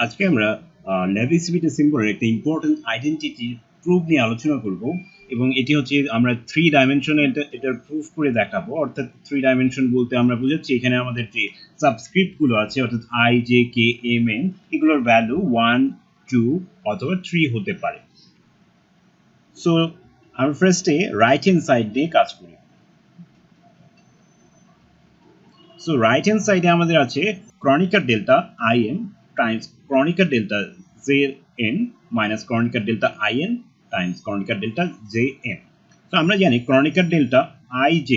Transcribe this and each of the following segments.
আজকে আমরা লেভিসিভিটি সিম্বলের একটা ইম্পর্টেন্ট আইডেন্টিটি প্রুফ নিয়ে আলোচনা করব এবং এটি হচ্ছে আমরা 3 ডাইমেনশনে এটার প্রুফ করে দেখাবো। অর্থাৎ 3 ডাইমেনশন বলতে আমরা বুঝাচ্ছি এখানে আমাদের যে সাবস্ক্রিপ্ট গুলো আছে অর্থাৎ i j k m n এগুলোর ভ্যালু 1 2 অথবা 3 হতে পারে। সো আমরা ফার্স্টে রাইট হ্যান্ড সাইড দিয়ে কাজ করি। সো রাইট হ্যান্ড সাইডে আমাদের আছে ক্রনিকার delta im times Kronecker delta Jn minus Kronecker delta In times Kronecker delta Jn. So আমরা জানি Kronecker delta Ij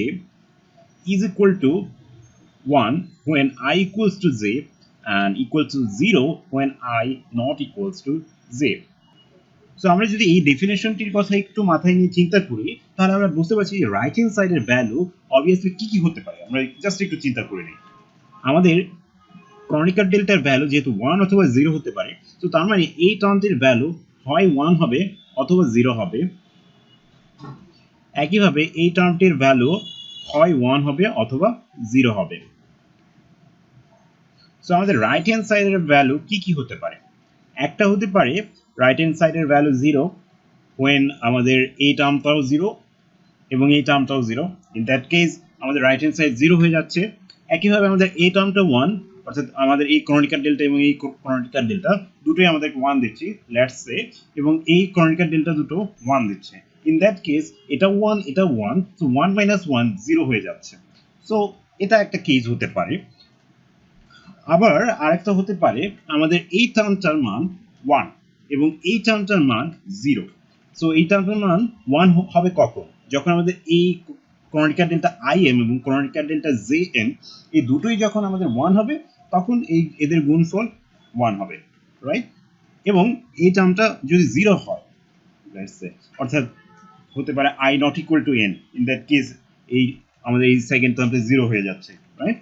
is equal to 1 when I equals to j and equal to 0 when I not equals to j. So আমরা যদি এই ডেফিনেশনটির কথা একটু মাথায় নিয়ে চিন্তা করি তাহলে আমরা বুঝতে পারছি যে রাইট হ্যান্ড সাইডের ভ্যালু অবভিয়াসলি কি হতে পারে। আমরা জাস্ট একটু চিন্তা করে নিই। আমাদের ক্রনিকার ডেল্টার ভ্যালু যেহেতু 1 অথবা 0 হতে পারে, তো তার মানে এই টার্মটির ভ্যালু হয় 1 হবে অথবা 0 হবে। একইভাবে এই টার্মটির ভ্যালু হয় 1 হবে অথবা 0 হবে। সো আমাদের রাইট হ্যান্ড সাইডের ভ্যালু কি হতে পারে? একটা হতে পারে রাইট হ্যান্ড সাইডের ভ্যালু 0 when আমাদের এই টার্মটাও 0 এবং এই টার্মটাও 0। ইন দ্যাট কেস আমাদের রাইট হ্যান্ড সাইড 0 হয়ে যাচ্ছে। একইভাবে আমাদের এই টার্মটা 1 অর্থাৎ আমাদের এই ক্রনিকার ডেল্টা এবং এই ক্রনিকার ডেল্টা দুটোই আমাদের 1 দিচ্ছে লেটস সে, এবং এই ক্রনিকার ডেল্টা দুটো 1 দিচ্ছে। ইন দ্যাট কেস এটা 1 এটা 1, সো 1 মাইনাস 1 0 হয়ে যাচ্ছে। সো এটা একটা কেস হতে পারে। আবার আরেকটা হতে পারে আমাদের এই টার্মটার মান 1 এবং এই টার্মটার মান 0। সো এই টার্মটার মান 1 হবে কখন? যখন আমাদের এই ক্রনিকার ডেল্টা im এবং ক্রনিকার ডেল্টা jn এই দুটোই যখন আমাদের 1 হবে তখন এই এদের গুণফল 1 হবে, রাইট? এবং এই টার্মটা যদি 0 হয় লেটস সে, অর্থাৎ হতে পারে i not equal to n, in that case এই আমাদের এই সেকেন্ড টার্মটা 0 হয়ে যাচ্ছে, right?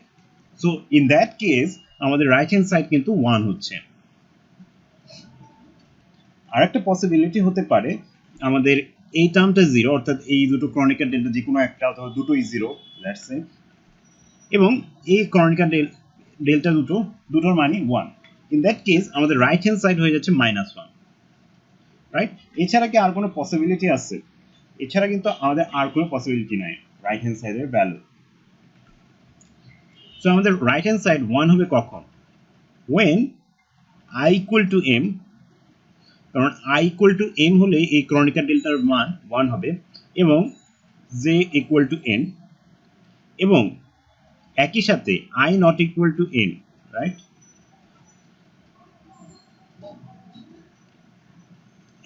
So in that case আমাদের রাইট হ্যান্ড সাইড কিন্তু 1 হচ্ছে। আরেকটা পসিবিলিটি হতে পারে আমাদের এই টার্মটা 0 অর্থাৎ এই দুটো ক্রনিকার ডেল্টা যে কোনো একটা অথবা দুটোই 0 লেটস সে, এবং এই ক্রনিকার ডেল্টা দুটোর মানই 1। ইন দ্যাট কেস আমাদের রাইট হ্যান্ড সাইড হয়ে যাচ্ছে -1, রাইট? এছাড়া কি আর কোনো পসিবিলিটি আছে? এছাড়া কিন্তু আমাদের আর কোনো পসিবিলিটি নাই রাইট হ্যান্ড সাইডের ভ্যালু। সো আমাদের রাইট হ্যান্ড সাইড 1 হবে কখন? when i equal to m, কারণ i equal to m হলে এই ক্রনিকার ডেল্টার মান 1 হবে, এবং j equal to n, এবং একই সাথে i not equal to n, right?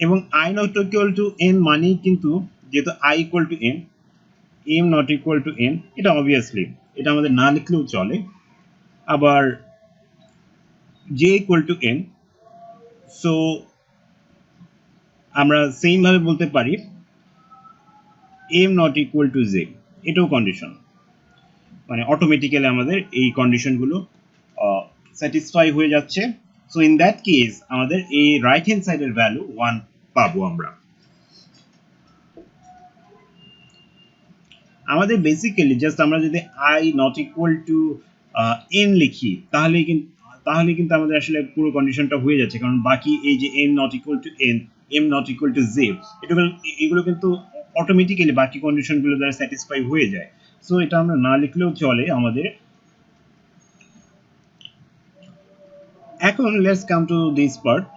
এবং i not equal to n মানেই কিন্তু যেহেতু i equal to m, m not equal to n, এটা অবভিয়াসলি এটা আমাদের না লিখলেও চলে। আবার j equal to n, so আমরা সেম ভাবে বলতে পারি m not equal to j, এটাও কন্ডিশন, মানে অটোমেটিক্যালি আমাদের এই কন্ডিশনগুলো স্যাটিসফাই হয়ে যাচ্ছে। সো ইন দ্যাট কেস আমাদের এই রাইট হ্যান্ড সাইডের ভ্যালু 1 পাবো আমরা। আমাদের বেসিক্যালি জাস্ট আমরা যদি i not equal to n লিখি তাহলে কিন্তু আমাদের আসলে পুরো কন্ডিশনটা হয়ে যাচ্ছে, কারণ বাকি এই যে m not equal to n, m not equal to j, এগুলো কিন্তু অটোমেটিক্যালি বাকি কন্ডিশনগুলো দ্বারা স্যাটিসফাই হয়ে যায়। সো এটা আমরা না লিখলেও চলে আমাদের। এখন let's come to this part.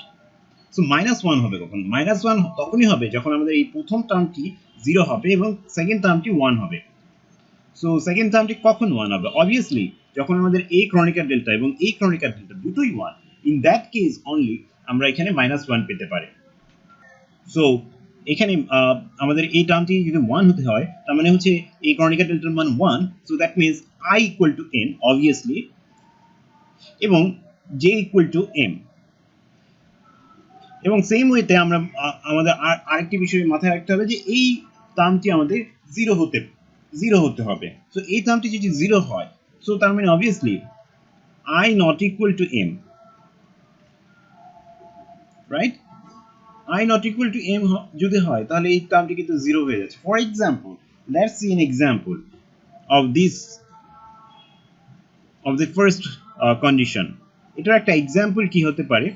So -1 হবে কখন? -1 তখনই হবে যখন আমাদের এই প্রথম টার্মটি 0 হবে এবং সেকেন্ড টার্মটি 1 হবে। সো সেকেন্ড টার্মটি কখন 1 হবে? অবভিয়াসলি যখন আমাদের এই ক্রনিকার ডেল্টা এবং এই ক্রনিকার ডেল্টা দুটোই 1। ইন দ্যাট কেস অনলি আমরা এখানে -1 পেতে পারি। সো এখানে আমাদের এই টার্মটি যদি 1 হতে হয় তার মানে হচ্ছে এই ক্রনিকার ডেল্টার মান 1, so that means i equal to n obviously, এবং j equal to m। এবং সেম ওয়েতে আমরা আমাদের আরেকটি বিষয় মাথায় রাখতে হবে যে এই টার্মটি আমাদের 0 হতে হবে। সো এই টার্মটি যদি 0 হয়, সো তার মানে obviously i not equal to m, right? i not equal to m যদি হয় তাহলে এই টার্মটি কিন্তু 0 হয়ে যাচ্ছে। For example, let's see an example of the first condition। এটার একটা এক্সাম্পল কি হতে পারে?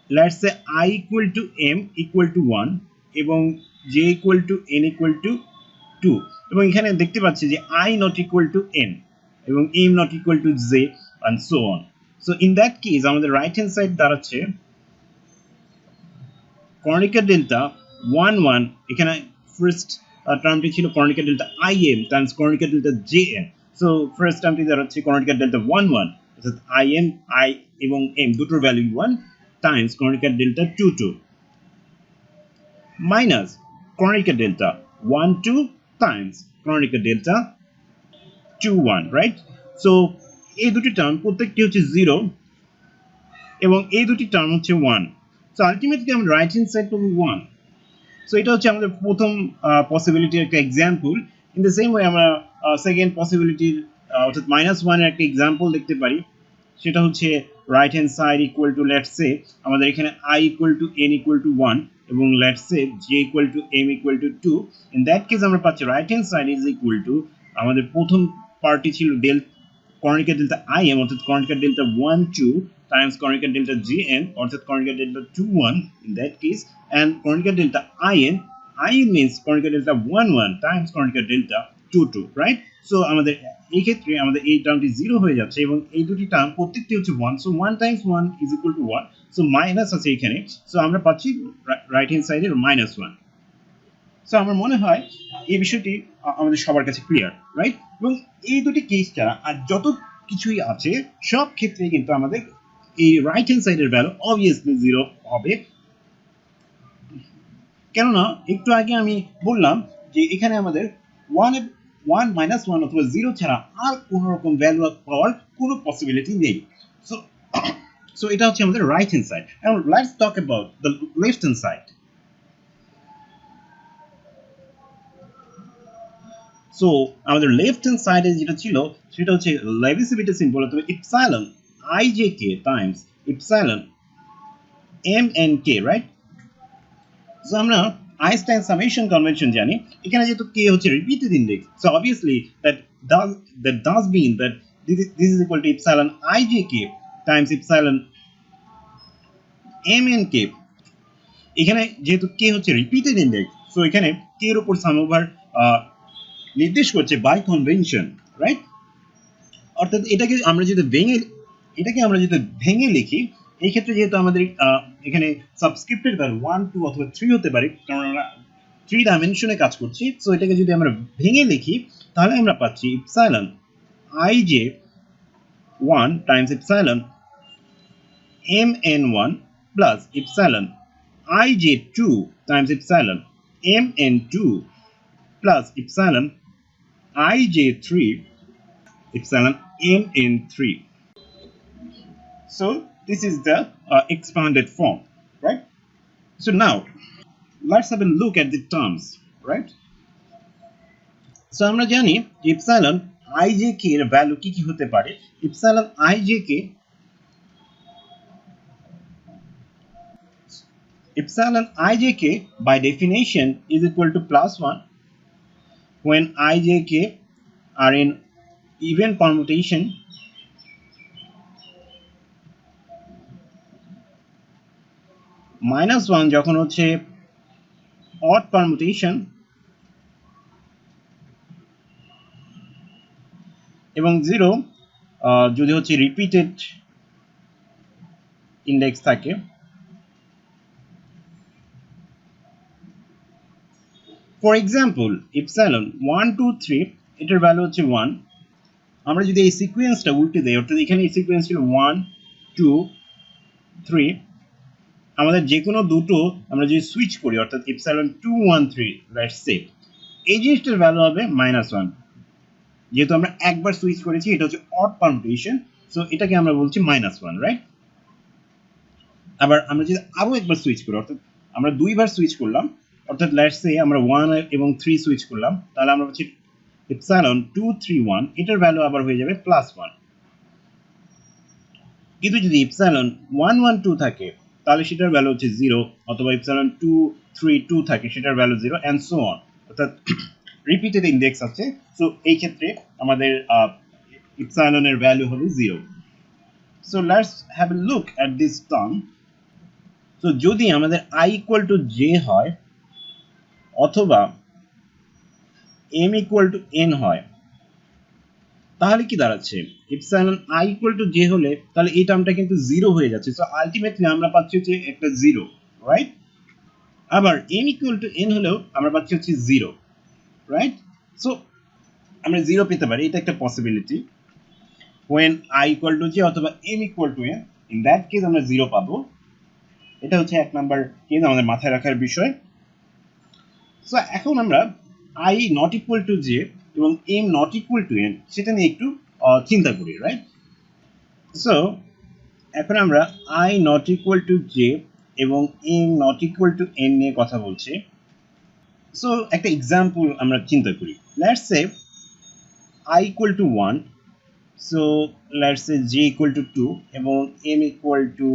let's say I equal to m equal to 1 এবং j equal to n equal to 2 এবং এখানে দেখতে পাচ্ছি যে I not equal to n এবং m not equal to j and so on. So in that case আমাদের right hand side দাঁড়াচ্ছে Kronecker delta 1 1 এখানে ফার্স্ট টার্মটি ছিল Kronecker delta im times Kronecker delta jn. So first টার্মটি দাঁড়াচ্ছে Kronecker delta 1 1 অর্থাৎ im I এবং m দুটোর value 1 times Kronecker delta 2 2 minus Kronecker delta 1 2 times Kronecker delta 2 1, right? So এই দুটি টার্ম প্রত্যেকটি হচ্ছে 0 এবং এই দুটি টার্ম হচ্ছে 1. So ultimately আমরা রাইট হ্যান্ড সাইড পাবো 1. So এটা হচ্ছে আমাদের প্রথম পসিবিলিটির একটা example. In the same way আমরা সেকেন্ড পসিবিলিটির অর্থাৎ -1 এর একটা এক্সাম্পল দেখতে পারি. সেটা হচ্ছে right hand side equal to let's say আমাদের এখানে I equal to n equal to 1 এবং let's say j equal to m equal to 2. In that case আমরা পাচ্ছি right hand side is equal to আমাদের প্রথম পার্টি ছিল Kronecker delta im অর্থাৎ Kronecker delta 1 2 times Kronecker delta gn অর্থাৎ Kronecker delta 2 1 in that case, and Kronecker delta in means Kronecker delta 1 1 times Kronecker delta 2 2, right? So আমাদের এই ক্ষেত্রে আমাদের এই টার্মটি 0 হয়ে যাচ্ছে এবং এই দুটি টার্ম প্রত্যেকটি হচ্ছে 1, so 1 times 1 is equal to 1, so minus আছে এখানে, so আমরা পাচ্ছি রাইট হ্যান্ড সাইডের -1. সো আমার মনে হয় এই বিষয়টি আমাদের সবার কাছে ক্লিয়ার, রাইট? এবং এই দুটি কেস ছাড়া আর যত কিছুই আছে সব ক্ষেত্রে কিন্তু আমাদের এই রাইট হ্যান্ড সাইডের ভ্যালু অবভিয়াসলি 0 হবে, কেননা একটু আগে আমি বললাম যে এখানে আমাদের 1 -1 অথবা 0 ছাড়া আর কোনো রকম ভ্যালু পাওয়ার কোনো পসিবিলিটি নেই. সো এটা হচ্ছে আমাদের রাইট হ্যান্ড সাইড. এখন let's talk about the left hand side. So আমাদের লেফট হ্যান্ড সাইডে যেটা ছিল সেটা হচ্ছে লেভিসিভিটি সিম্বল অথবা epsilon ijk Times epsilon mnk, right? So আমরা আইনস্টাইন সামেশন কনভেনশন জানি. এখানে যেহেতু k হচ্ছে repeated index, so obviously that does mean that this is equal to epsilon ijk times epsilon mnk. এখানে যেহেতু k হচ্ছে রিপিটেড ইন্ডেক্স, সো এখানে k এর উপর সাম ওভার নির্দেশ করছে বাই কনভেনশন, রাইট? অর্থাৎ এটাকে আমরা যদি ভেঙে লিখি, এই ক্ষেত্রে যেহেতু আমাদের এখানে সাবস্ক্রিপ্টের ভ্যালু 1 2 অথবা 3 হতে পারে, কারণ আমরা 3 ডাইমেনশনে কাজ করছি. সো এটাকে যদি আমরা ভেঙে লিখি তাহলে আমরা পাচ্ছি epsilon ij 1 Times epsilon mn1 plus epsilon ij 2 Times epsilon mn2 plus epsilon ij3 epsilon mn3. So this is the expanded form, right? So now let's have a look at the terms, right? So আমরা জানি epsilon ijk এর value কি কি হতে পারে. epsilon ijk by definition is equal to +1 when ijk are in even permutation, -1 যখন হচ্ছে odd permutation, এবং 0 যদি হচ্ছে রিপিটেড ইন্ডেক্স থাকে. ফর এক্সাম্পল epsilon 1 2 3 এটার ভ্যালু হচ্ছে 1. আমরা যদি এই সিকোয়েন্সটা উল্টে দেই, অর্থাৎ এখানে এই সিকোয়েন্স ছিল 1 2 3, আমাদের যে কোনো দুটো আমরা যদি সুইচ করি, অর্থাৎ epsilon 2 1 3 লেটস সে, এই জিনিসটার ভ্যালু হবে -1. যেহেতু আমরা একবার সুইচ করেছি, এটা হচ্ছে অড পারমুটেশন, সো এটাকে আমরা বলছি -1, রাইট? আবার আমরা যদি আরো একবার সুইচ করি, অর্থাৎ আমরা দুইবার সুইচ করলাম, অর্থাৎ লেটস সে আমরা 1 এবং 3 সুইচ করলাম, তাহলে আমরা পাচ্ছি epsilon 2 3 1, এটার ভ্যালু আবার হয়ে যাবে +1. কিন্তু যদি epsilon 1 1 2 থাকে তাহলে সেটার ভ্যালু হচ্ছে 0, অথবা epsilon 2 3 2 থাকে সেটার ভ্যালু 0 and so on, অর্থাৎ রিপিটেড ইন্ডেক্স আছে. সো এই ক্ষেত্রে আমাদের epsilon এর ভ্যালু হবে 0. So let's have a look at this term. So যদি আমাদের i ইকুয়াল টু জে হয় অথবা m ইকুয়াল টু n হয়, তাহলে কি দাঁড়াচ্ছে? Epsilon i equal to J হলে তাহলে এই টার্মটা কিন্তু জিরো হয়ে যাচ্ছে। সো আলটিমেটলি আমরা পাচ্ছি হচ্ছে একটা জিরো, রাইট? আবার m ইকুয়াল টু n হলেও আমরা পাচ্ছি হচ্ছে জিরো, রাইট? সো আমরা জিরো পেতে পারি, এটা একটা possibility. when i equal to J অথবা m equal to n, in that case আমরা জিরো পাবো। এটা হচ্ছে এক নাম্বার কেস আমাদের মাথায় রাখার বিষয়। সো এখন আমরা i not equal to J এবং m not equal to n সেটা নিয়ে একটু চিন্তা করি, রাইট? সো এখন আমরা i not equal to J এবং m not equal to n নিয়ে কথা বলছি। সো একটা এক্সাম্পল আমরা চিন্তা করি। Let's say i equal to 1, so let's say j equal to 2 এবং m equal to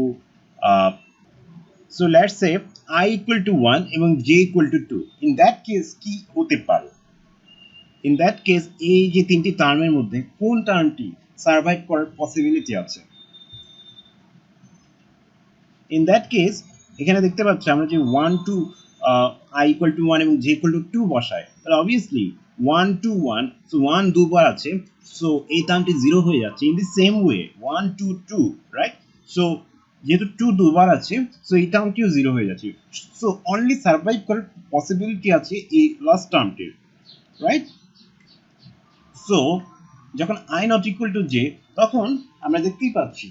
so let's say I equal to 1 এবং j equal to 2, in that case কি হতে পারে? in that case এই যে তিনটি টার্মের মধ্যে কোন টার্মটি সার্ভাইভ করার পসিবিলিটি আছে? in that case এখানে দেখতে পাচ্ছি আমরা যে 1 to I equal to 1 এবং j equal to 2 বসাই, তাহলে obviously 1 to 1, so 1 দুবার আছে, so এই টার্মটি 0 হয়ে যাচ্ছে। in the same way 1 to 2, right? so যেহেতু 2 দুবার আছে, so এই টার্মটিও 0 হয়ে যাচ্ছে। so only সার্ভাইভ করার পসিবিলিটি আছে এই লাস্ট টার্মটির, রাইট? so যখন I not equal to j, তখন আমরা দেখতেই পাচ্ছি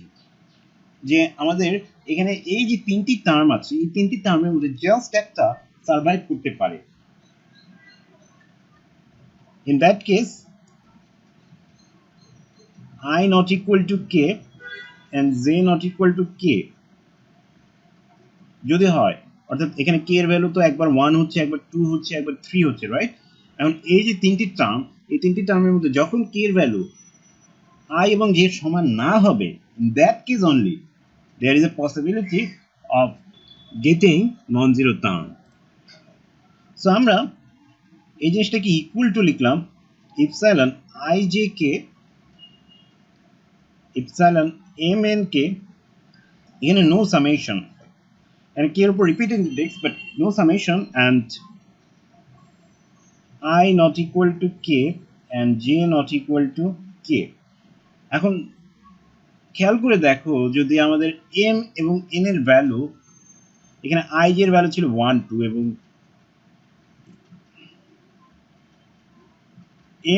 যে আমাদের এখানে এই যে তিনটি টার্ম আছে, এই তিনটি টার্মের মধ্যে জাস্ট একটা সার্ভাইভ করতে পারে। in that case I not equal to k and j not equal to k যদি হয়, অর্থাৎ এখানে k এর ভ্যালু তো একবার 1 হচ্ছে, একবার 2 হচ্ছে, একবার 3 হচ্ছে, রাইট? এখন এই যে তিনটি টার্ম, এই তিনটি টার্মের মধ্যে যখন k এর ভ্যালু i এবং j এর সমান না হবে, in that case only there is a possibility of getting non-zero term. so আমরা এই জিনিসটাকে ইকুয়াল টু লিখলাম epsilon i j k epsilon m n k, এখানে no summation and k এর উপর repeat index but no summation, and I not equal to k and j not equal to k. এখন খেয়াল করে দেখো, যদি আমাদের m এবং n এর ভ্যালু, এখানে i j এর ভ্যালু ছিল 1 2 এবং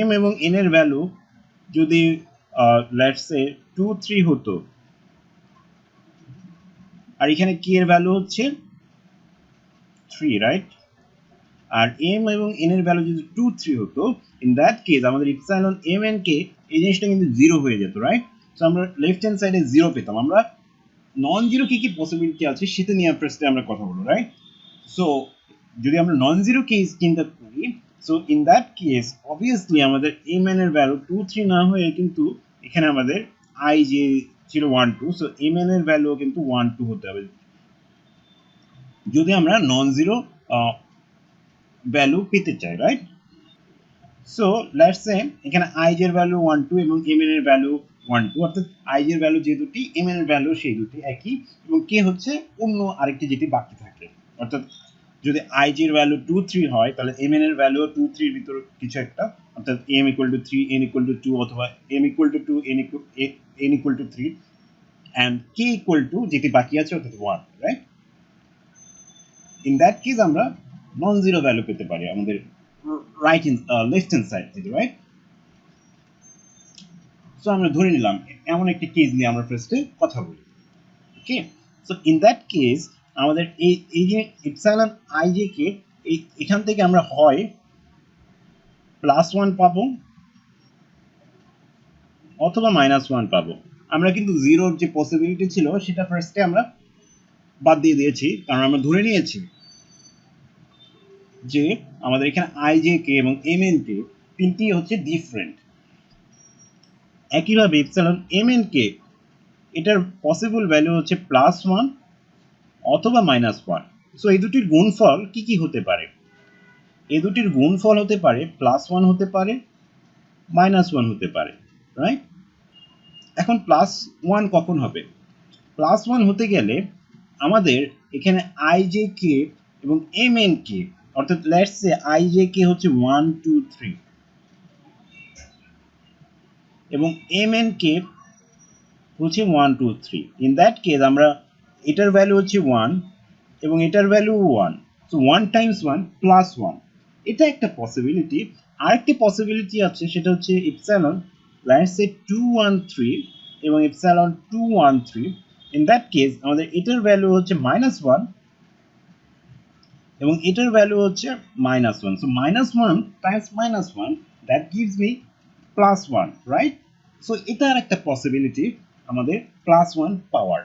m এবং n এর ভ্যালু যদি লেটস সে 2 3 হতো, আর এখানে k এর ভ্যালু হচ্ছে 3, রাইট? আর m এবং n এর ভ্যালু যদি 2 3 হতো, ইন দ্যাট কেস আমাদের ইপসাইলন m n k এই জিনিসটা কিন্তু 0 হয়ে যেত, রাইট? সো আমরা লেফট হ্যান্ড সাইডে 0 পেতাম। আমরা নন জিরো কি কি পসিবিলিটি আছে সেটা নিয়ে ফার্স্টে আমরা কথা বলবো, রাইট? সো যদি আমরা নন জিরো কেস চিন্তা করি, so in that case obviously আমাদের m n এর ভ্যালু 2 3 না হয়ে কিন্তু এখানে আমাদের i j ছিল 1 2, সো m n এর ভ্যালু কিন্তু 1 2 হতে হবে যদি আমরা নন জিরো ভ্যালু পেতে চাই, রাইট? সো লেটস সে এখানে i j এর ভ্যালু 1 2 এবং m n এর ভ্যালু 1 2, অর্থাৎ i j এর ভ্যালু যে দুটি, m n এর ভ্যালু সেই দুটি একই, এবং k হচ্ছে অন্য আরেকটি যেটি বাকি থাকে। অর্থাৎ যদি i j এর ভ্যালু 2 3 হয়, তাহলে m n এর ভ্যালু 2 3 এর ভিতর কিছু একটা, অর্থাৎ m equal to 3 n equal to 2 অথবা m equal to 2 n equal to 3 and k equal to যেটি বাকি আছে অর্থাৎ 1, রাইট? ইন দ্যাট কেস আমরা নন জিরো ভ্যালু পেতে পারি আমাদের রাইট লেফট হ্যান্ড সাইড থেকে, রাইট? সো আমরা ধরে নিলাম এমন একটি কেস নিয়ে আমরা ফার্স্টে কথা বলি, ওকে? সো ইন দ্যাট কেস আমাদের এই যে ইপসাইলন i j কে এখান থেকে আমরা হয় +1 পাবো অথবা -1 পাবো। আমরা কিন্তু জিরোর যে পসিবিলিটি ছিল সেটা ফার্স্টে আমরা বাদ দিয়ে দিয়েছি, কারণ আমরা ধরে নিয়েছি যে আমাদের এখানে i j k এবং m n k তিনটি হচ্ছে ডিফারেন্ট। একইভাবে ইপসাইলন m n k এটার পসিবল ভ্যালু হচ্ছে +1 অথবা -1। সো এই দুটির গুণফল কি কি হতে পারে? এই দুটির গুণফল হতে পারে +1 হতে পারে, -1 হতে পারে, রাইট? এখন +1 কখন হবে? +1 হতে গেলে আমাদের এখানে ij k এবং mn k, অর্থাৎ লেটস সে ij k হচ্ছে 1 2 3 এবং mn k হচ্ছে 1 2 3। ইন দ্যাট কেস আমরা এটার ভ্যালু হচ্ছে 1 এবং এটার ভ্যালু 1, সো 1 টাইমস 1 প্লাস 1, এটা একটা পসিবিলিটি। আরেকটি পসিবিলিটি আছে, সেটা হচ্ছে ইপসিলন লেটস সে 213 এবং ইপসিলন 213। ইন দ্যাট কেস আমাদের এটার ভ্যালু হচ্ছে -1 এবং এটার ভ্যালু হচ্ছে -1, so -1 Times -1 that gives me +1, right? So এটা আর একটা পসিবিলিটি আমাদের +1 পাওয়ার।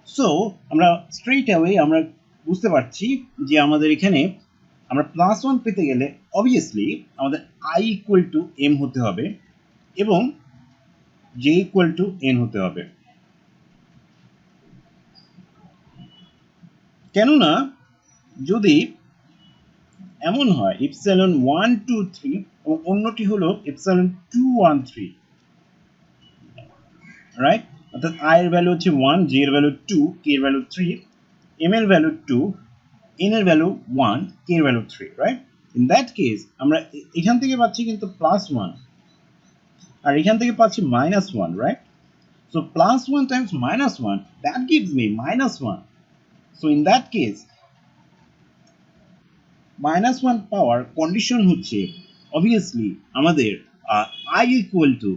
সো আমরা স্ট্রেইট অ্যাওয়ে আমরা বুঝতে পারছি যে আমাদের এখানে আমরা +1 পেতে গেলে অবভিয়াসলি আমাদের i ইকুয়াল টু m হতে হবে এবং j ইকুয়াল টু n হতে হবে। কেননা যদি এমন হয় ইপসিলন 1 2 3 এবং অন্যটি হলো ইপসিলন 2 1 3, রাইট? অর্থাৎ i এর ভ্যালু হচ্ছে 1, j এর ভ্যালু 2, k এর ভ্যালু 3, m এর ভ্যালু 2, n এর ভ্যালু 1, k এর value 3, right? In that case আমরা এখান থেকে পাচ্ছি কিন্তু +1 আর এখান থেকে পাচ্ছি -1, right? So +1 Times -1 that gives me -1. So in that case -1 power condition হচ্ছে অবভিয়াসলি আমাদের i ইকুয়াল টু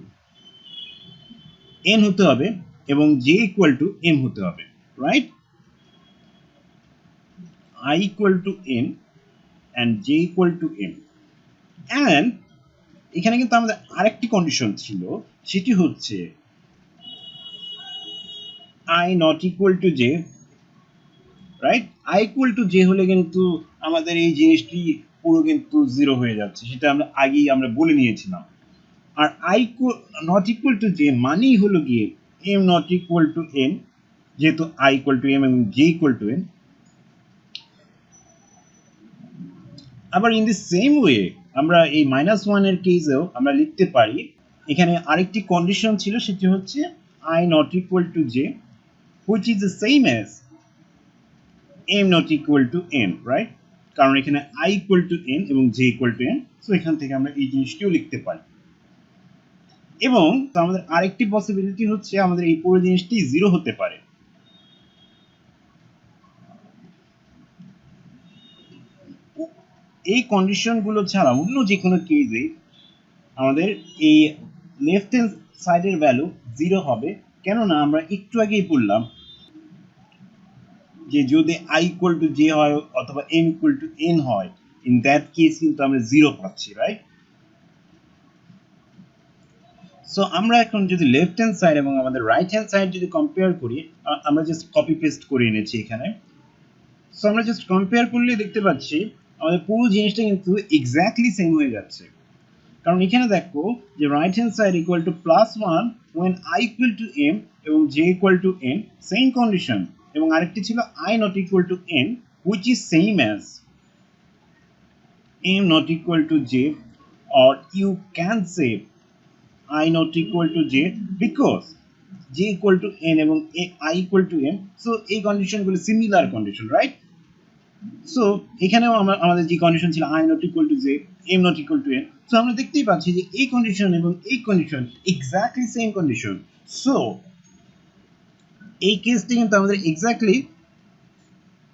n হতে হবে এবং j ইকুয়াল টু m হতে হবে, right? i equal to n and j equal to m। and এখানে কিন্তু আমাদের আরেকটি কন্ডিশন ছিল, সেটি হচ্ছে i not equal to j, right? i equal to j হলে কিন্তু আমাদের এই জিনিসটি পুরো কিন্তু 0 হয়ে যাচ্ছে, সেটা আমরা আগেই আমরা বলে নিয়েছিলাম। আর i not equal to j মানেই হলো গিয়ে m not equal to n, যেহেতু i equal to m এবং j equal to n। আবার ইন দি সেম ওয়ে আমরা এই -1 এর কেসেও আমরা লিখতে পারি, এখানে আরেকটি কন্ডিশন ছিল, সেটি হচ্ছে i not equal to j which is the same as m not equal to n, right? কারণ এখানে i equal to n এবং j equal to n, so এখান থেকে আমরা এই জিনিসটিও লিখতে পারি। এবং আমাদের আরেকটি পসিবিলিটি হচ্ছে আমাদের এই পুরো জিনিসটি 0 হতে পারে। এই কন্ডিশনগুলো ছাড়া অন্য যে কোনো কেসে আমাদের এই লেফট হ্যান্ড সাইডের ভ্যালু 0 হবে, কেননা আমরা একটু আগেই বললাম যে যদি i ইকুয়াল টু j হয় অথবা m ইকুয়াল টু n হয়, ইন দ্যাট কেস কিন্তু আমরা 0 পাচ্ছি, রাইট? সো আমরা এখন যদি লেফট হ্যান্ড সাইড এবং আমাদের রাইট হ্যান্ড সাইড যদি কম্পেয়ার করি, আমরা জাস্ট কপি পেস্ট করে এনেছি এখানে। সো আমরা জাস্ট কম্পেয়ার করলে দেখতে পাচ্ছি আমাদের পুরো জিনিসটা কিন্তু এক্স্যাক্টলি সেম হয়ে যাচ্ছে। কারণ এখানে দেখো যে right hand side equal to +1 when i equal to m এবং j equal to n, same condition. এবং আরেকটি ছিল i not equal to n which is same as m not equal to j, or you can say i not equal to j because j equal to n এবং i equal to m, so এই কন্ডিশনগুলো similar condition, right? So এখানেও আমাদের যে condition ছিল i not equal to j, m not equal to n, so আমরা দেখতেই পাচ্ছি যে এই কন্ডিশন এবং এই condition exactly same condition. So এই কেসটি কিন্তু আমাদের এক্স্যাক্টলি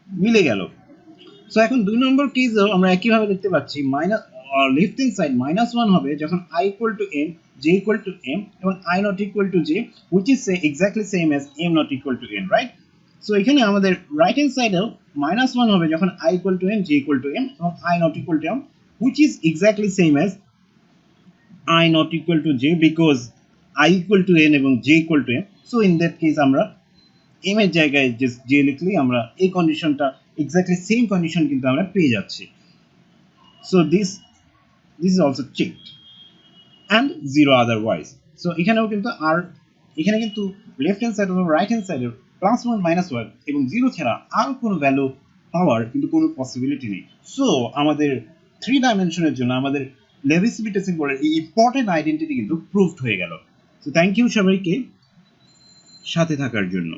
মিলে গেল। সো এখন 2 নম্বর কেসেও আমরা একইভাবে দেখতে পাচ্ছি লেফট হ্যান্ড সাইড -1 হবে যখন i equal to n, j equal to m এবং i not equal to j which is exactly same as m not equal to n, right? So এখানে আমাদের রাইট হ্যান্ড সাইডেও -1 হবে যখন i equal to n, j equal to m এবং i not equal to m which is exactly same as i not equal to j because i equal to n এবং j equal to m, so in that case আমরা m এর জায়গায় just j লিখলেই আমরা এই কন্ডিশনটা exactly same condition কিন্তু আমরা পেয়ে যাচ্ছি। So this is also checked and 0 otherwise। So এখানেও কিন্তু এখানে কিন্তু লেফট হ্যান্ড সাইড এবং রাইট হ্যান্ড সাইডের +1 -1 এবং 0 ছাড়া আর কোনো ভ্যালু পাওয়ার কিন্তু কোনো পসিবিলিটি নেই। সো আমাদের 3 ডাইমেনশনের জন্য আমাদের লেভিস-লিমিট সিম্বলের এই ইম্পর্টেন্ট আইডেন্টিটি কিন্তু প্রুভড হয়ে গেল। সো থ্যাংক ইউ সবাইকে। সাথে থাকার জন্য।